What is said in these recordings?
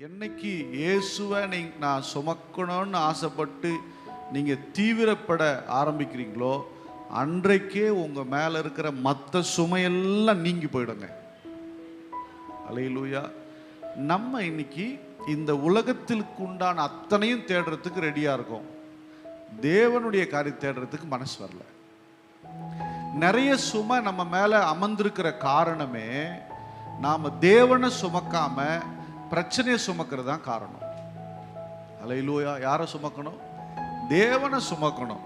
என்னைக்கு இயேசுவை நான் சுமக்கணும்னு ஆசைப்பட்டு நீங்கள் தீவிரப்பட ஆரம்பிக்கிறீங்களோ அன்றைக்கே உங்கள் மேலே இருக்கிற மற்ற சுமையெல்லாம் நீங்கி போயிடுங்க. அல்லேலூயா. நம்ம இன்னைக்கு இந்த உலகத்திற்கு உண்டான அத்தனையும் தேடுறதுக்கு ரெடியாக இருக்கோம். தேவனுடைய காரியம் தேடுறதுக்கு மனசு வரல. நிறைய சுமை நம்ம மேலே அமர்ந்திருக்கிற காரணமே நாம் தேவனை சுமக்காம பிரச்சனையை சுமக்கிறது தான் காரணம். அல்லேலூயா. யாரை சுமக்கணும்? தேவனை சுமக்கணும்.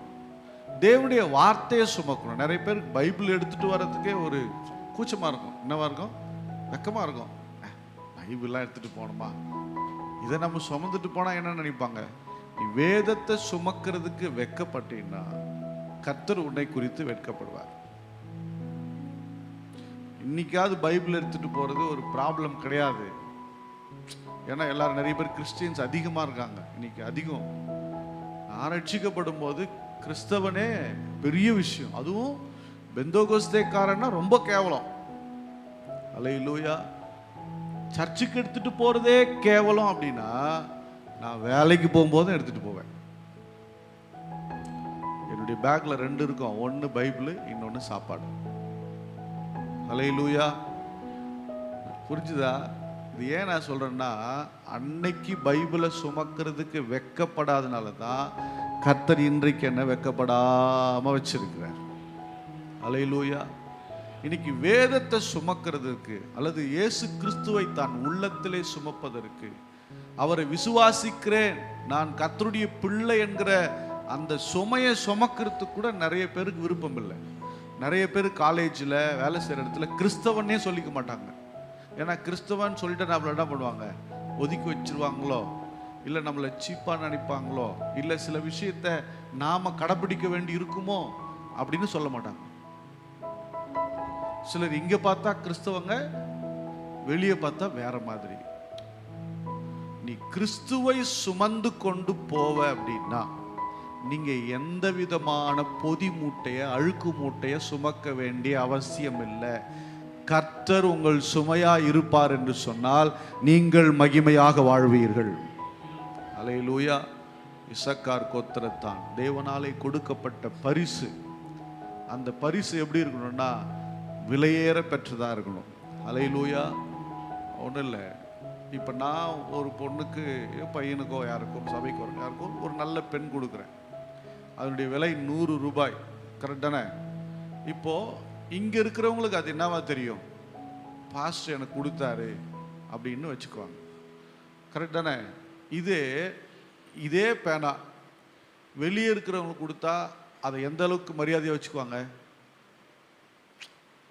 தேவனுடைய வார்த்தையை சுமக்கணும். நிறைய பேர் பைபிள் எடுத்துட்டு வர்றதுக்கே ஒரு கூச்சமாக இருக்கும். என்னவா இருக்கும்? வெக்கமாக இருக்கும். பைபிள்லாம் எடுத்துட்டு போகணுமா? இதை நம்ம சுமந்துட்டு போனால் என்ன நினைப்பாங்க? நீ வேதத்தை சுமக்கிறதுக்கு வெக்கப்பட்டீங்கன்னா கர்த்தர் உன்னை குறித்து வெட்கப்படுவார். இன்னைக்காவது பைபிள் எடுத்துட்டு போறது ஒரு ப்ராப்ளம் கிடையாது. ஏன்னா எல்லாரும் நிறைய பேர் கிறிஸ்டியன்ஸ் அதிகமாக இருக்காங்க. இன்னைக்கு அதிகம். நான் ரட்சிக்கப்படும் போது கிறிஸ்தவனே பெரிய விஷயம். அதுவும் பெந்தோகோஸ்தேக்காரன்னா ரொம்ப கேவலம். அல்லேலூயா. சர்ச்சுக்கு எடுத்துட்டு போறதே கேவலம் அப்படின்னா நான் வேலைக்கு போகும்போதும் எடுத்துட்டு போவேன். என்னுடைய பேக்ல 2 இருக்கும். ஒன்று பைபிள், இன்னொன்று சாப்பாடு. அல்லேலூயா. புரிஞ்சுதா? இது ஏன் நான் சொல்றேன்னா, அன்னைக்கு பைபிளை சுமக்கிறதுக்கு வெக்கப்படாதனால தான் கர்த்தர் இன்றைக்கு என்ன வெக்கப்படாம வச்சிருக்கிறார். அல்லேலூயா. இன்னைக்கு வேதத்தை சுமக்கிறதுக்கு அல்லது இயேசு கிறிஸ்துவை தான் உள்ளத்திலே சுமப்பதற்கு, அவரை விசுவாசிக்கிறேன், நான் கர்த்தருடைய பிள்ளை என்கிற அந்த சுமையை சுமக்கிறதுக்கு கூட நிறைய பேருக்கு விருப்பம் இல்லை. நிறைய பேர் காலேஜில் வேலை செய்கிற இடத்துல கிறிஸ்தவனே சொல்லிக்க மாட்டாங்க. ஏன்னா கிறிஸ்தவன் சொல்லிட்டு நம்மளை என்ன பண்ணுவாங்க? ஒதுக்கி வச்சிருவாங்களோ, இல்லை நம்மளை சீப்பாக நினைப்பாங்களோ, இல்லை சில விஷயத்த நாம் கடைப்பிடிக்க வேண்டி இருக்குமோ அப்படின்னு சொல்ல மாட்டாங்க. சிலர் இங்கே பார்த்தா கிறிஸ்தவங்க, வெளியே பார்த்தா வேற மாதிரி. நீ கிறிஸ்துவை சுமந்து கொண்டு போவ அப்படின்னா நீங்க எந்த விதமான பொதி மூட்டைய அழுக்கு மூட்டைய சுமக்க வேண்டிய அவசியம் இல்லை. கர்த்தர் உங்கள் சுமையா இருப்பார் என்று சொன்னால் நீங்கள் மகிமையாக வாழ்வீர்கள். அல்லேலூயா. இசக்கார் கோத்திரத்தான் தேவனாலே கொடுக்கப்பட்ட பரிசு. அந்த பரிசு எப்படி இருக்கணும்னா விலையேற பெற்றதா இருக்கணும். அல்லேலூயா. ஒன்றும் இல்லை. இப்போ நான் ஒரு பொண்ணுக்கு, பையனுக்கோ யாருக்கோ, சபைக்கோ யாருக்கோ ஒரு நல்ல பெண் கொடுக்குறேன். அதனுடைய விலை 100 ரூபாய். கரெக்டானே? இப்போது இங்கே இருக்கிறவங்களுக்கு அது என்னவா தெரியும்? பாஸ்டர் எனக்கு கொடுத்தாரு அப்படின்னு வச்சுக்குவாங்க. கரெக்டானே? இதே பேனா வெளியே இருக்கிறவங்களுக்கு கொடுத்தா அதை எந்த அளவுக்கு மரியாதையாக வச்சுக்குவாங்க?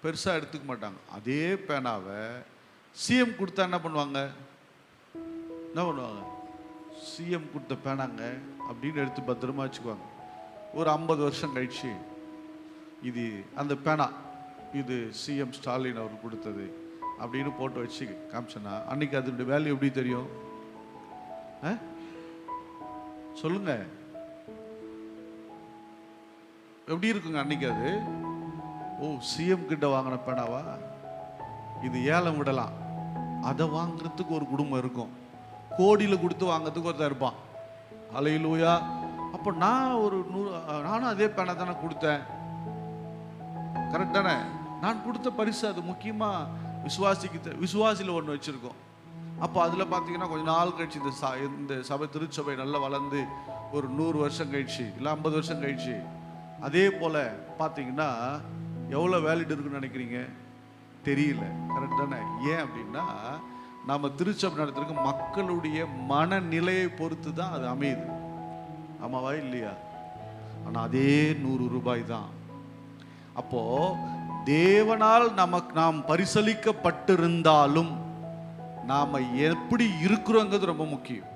பெருசாக எடுத்துக்க மாட்டாங்க. அதே பேனாவை சிஎம் கொடுத்தா என்ன பண்ணுவாங்க? சிஎம் கொடுத்த பேனாங்க அப்படின்னு எடுத்து பத்திரமா வச்சுக்குவாங்க. ஒரு 50 வருஷம் கழிச்சு இது அந்த பேனா இது சிஎம் ஸ்டாலின் அவர் கொடுத்தது அப்படின்னு போட்டு வச்சு காமிச்சனா அன்னைக்கு அதனுடைய வேல்யூ எப்படி தெரியும்? சொல்லுங்க, எப்படி இருக்குங்க அன்னைக்கு? அது சிஎம் கிட்ட வாங்கின பேனாவா? இது ஏலம் விடலாம். அதை வாங்குறதுக்கு ஒரு குடும்பம் இருக்கும். கோடியில் கொடுத்து வாங்கிறதுக்கு ஒருத்தர் இருப்பான். அல்லேலூயா. அப்போ நானும் அதே பேனை தானே கொடுத்தேன். கரெக்ட் தானே? நான் கொடுத்த பரிசு அது. முக்கியமாக விசுவாசியில் ஒன்று வச்சுருக்கோம். அப்போ அதில் பார்த்தீங்கன்னா கொஞ்சம் நாள் கழிச்சு இந்த சபை திருச்சபை நல்லா வளர்ந்து ஒரு 100 வருஷம் கழிச்சு இல்லை 50 வருஷம் கழிச்சு அதே போல் பார்த்தீங்கன்னா எவ்வளோ வேலிட் இருக்குன்னு நினைக்கிறீங்க? தெரியல. கரெக்ட் தானே? ஏன் அப்படின்னா நம்ம திருச்சபை நடத்துறதுக்கு மக்களுடைய மனநிலையை பொறுத்து தான் அது அமையுது. ஆமாவா இல்லையா? ஆனால் அதே 100 ரூபாய் தான். அப்போ தேவனால் நாம் பரிசளிக்கப்பட்டிருந்தாலும் நாம எப்படி இருக்கிறோங்கிறது ரொம்ப முக்கியம்.